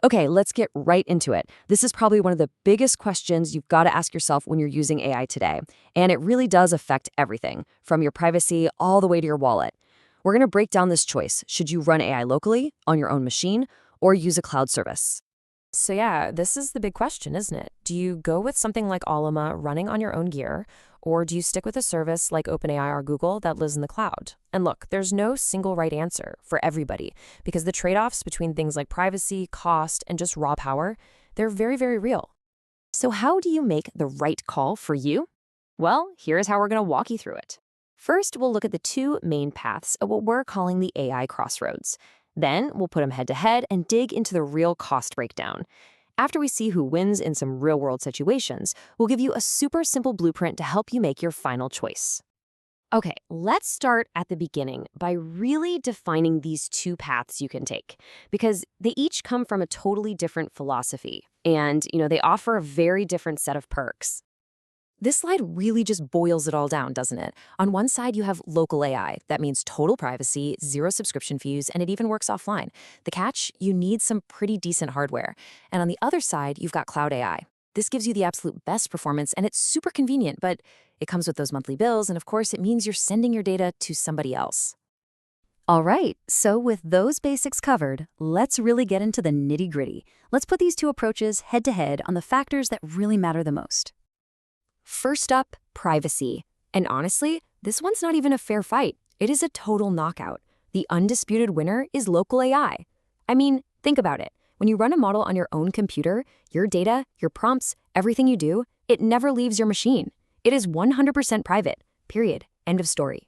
Okay, let's get right into it. This is probably one of the biggest questions you've got to ask yourself when you're using AI today. And it really does affect everything, from your privacy all the way to your wallet. We're going to break down this choice. Should you run AI locally, on your own machine, or use a cloud service? So yeah, this is the big question, isn't it? Do you go with something like Ollama running on your own gear, or do you stick with a service like OpenAI or Google that lives in the cloud? And look, there's no single right answer for everybody because the trade-offs between things like privacy, cost, and just raw power, they're very, very real. So, how do you make the right call for you? Well, here's how we're going to walk you through it. First, we'll look at the two main paths of what we're calling the AI crossroads. Then, we'll put them head to head and dig into the real cost breakdown. After we see who wins in some real-world situations, we'll give you a super simple blueprint to help you make your final choice. Okay, let's start at the beginning by really defining these two paths you can take, because they each come from a totally different philosophy, and they offer a very different set of perks. This slide really just boils it all down, doesn't it? On one side, you have local AI. That means total privacy, zero subscription fees, and it even works offline. The catch? You need some pretty decent hardware. And on the other side, you've got cloud AI. This gives you the absolute best performance, and it's super convenient, but it comes with those monthly bills, and of course, it means you're sending your data to somebody else. All right, so with those basics covered, let's really get into the nitty-gritty. Let's put these two approaches head-to-head on the factors that really matter the most. First up, privacy. And honestly, this one's not even a fair fight. It is a total knockout. The undisputed winner is local AI. I mean, think about it. When you run a model on your own computer, your data, your prompts, everything you do, it never leaves your machine. It is 100% private, period. End of story.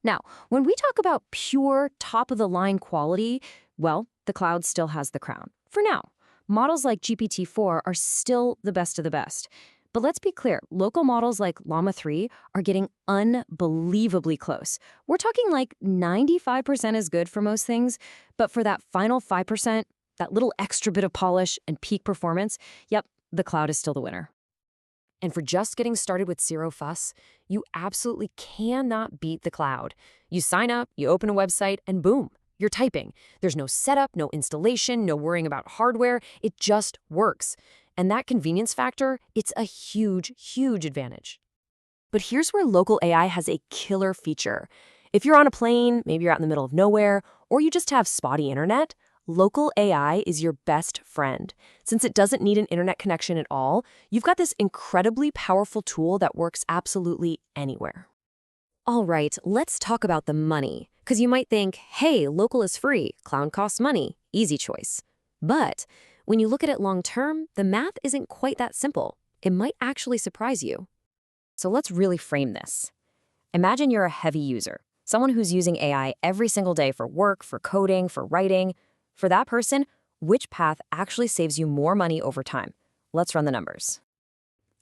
Now, when we talk about pure top-of-the-line quality, well, the cloud still has the crown. For now, models like GPT-4 are still the best of the best. But let's be clear, local models like Llama 3 are getting unbelievably close. We're talking like 95% is good for most things, but for that final 5%, that little extra bit of polish and peak performance, yep, the cloud is still the winner. And for just getting started with zero fuss, you absolutely cannot beat the cloud. You sign up, you open a website, and boom, you're typing. There's no setup, no installation, no worrying about hardware. It just works. And that convenience factor, it's a huge, huge advantage. But here's where local AI has a killer feature. If you're on a plane, maybe you're out in the middle of nowhere, or you just have spotty internet, local AI is your best friend. Since it doesn't need an internet connection at all, you've got this incredibly powerful tool that works absolutely anywhere. All right, let's talk about the money. Because you might think, hey, local is free, cloud costs money, easy choice. But when you look at it long term, the math isn't quite that simple. It might actually surprise you. So let's really frame this. Imagine you're a heavy user, someone who's using AI every single day for work, for coding, for writing. For that person, which path actually saves you more money over time? Let's run the numbers.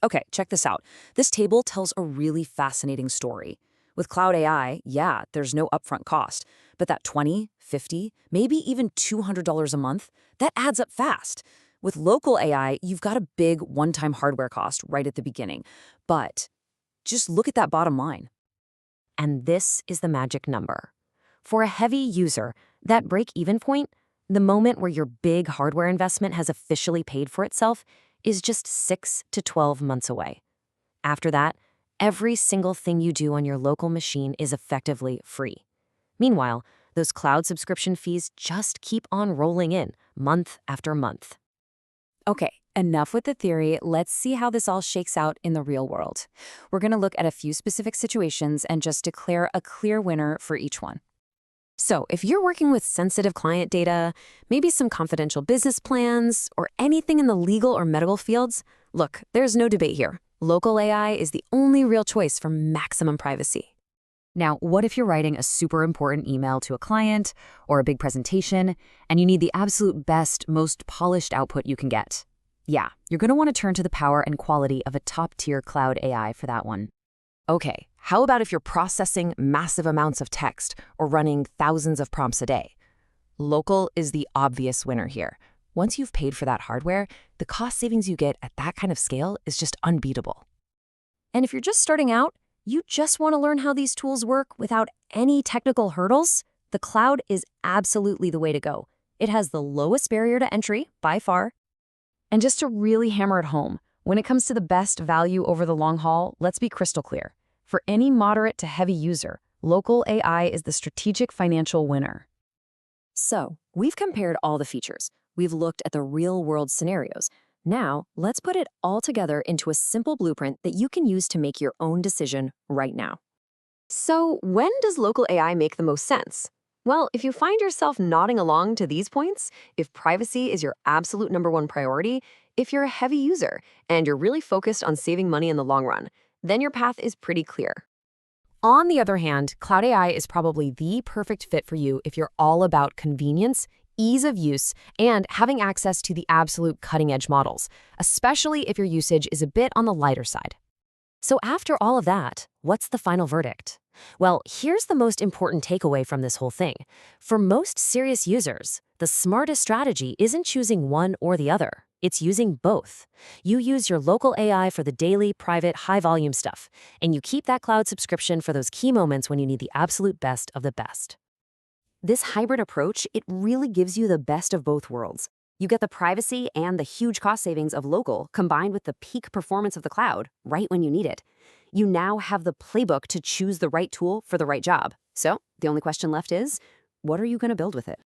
Okay, check this out. This table tells a really fascinating story. With cloud AI, yeah, there's no upfront cost, but that $20, $50, maybe even $200 a month, that adds up fast. With local AI, you've got a big one-time hardware cost right at the beginning. But just look at that bottom line. And this is the magic number. For a heavy user, that break-even point, the moment where your big hardware investment has officially paid for itself, is just 6 to 12 months away. After that, every single thing you do on your local machine is effectively free. Meanwhile, those cloud subscription fees just keep on rolling in, month after month. Okay, enough with the theory. Let's see how this all shakes out in the real world. We're going to look at a few specific situations and just declare a clear winner for each one. So, if you're working with sensitive client data, maybe some confidential business plans, or anything in the legal or medical fields, look, there's no debate here. Local AI is the only real choice for maximum privacy. Now, what if you're writing a super important email to a client or a big presentation, and you need the absolute best, most polished output you can get? Yeah, you're going to want to turn to the power and quality of a top-tier cloud AI for that one. Okay, how about if you're processing massive amounts of text or running thousands of prompts a day? Local is the obvious winner here. Once you've paid for that hardware, the cost savings you get at that kind of scale is just unbeatable. And if you're just starting out, you just want to learn how these tools work without any technical hurdles, the cloud is absolutely the way to go. It has the lowest barrier to entry, by far. And just to really hammer it home, when it comes to the best value over the long haul, let's be crystal clear. For any moderate to heavy user, local AI is the strategic financial winner. So, we've compared all the features. We've looked at the real-world scenarios. Now, let's put it all together into a simple blueprint that you can use to make your own decision right now. So, when does local AI make the most sense? Well, if you find yourself nodding along to these points, if privacy is your absolute #1 priority, if you're a heavy user, and you're really focused on saving money in the long run, then your path is pretty clear. On the other hand, cloud AI is probably the perfect fit for you if you're all about convenience, ease of use, and having access to the absolute cutting-edge models, especially if your usage is a bit on the lighter side. So after all of that, what's the final verdict? Well, here's the most important takeaway from this whole thing. For most serious users, the smartest strategy isn't choosing one or the other. It's using both. You use your local AI for the daily, private, high-volume stuff, and you keep that cloud subscription for those key moments when you need the absolute best of the best. This hybrid approach, it really gives you the best of both worlds. You get the privacy and the huge cost savings of local combined with the peak performance of the cloud right when you need it. You now have the playbook to choose the right tool for the right job. So the only question left is, what are you going to build with it?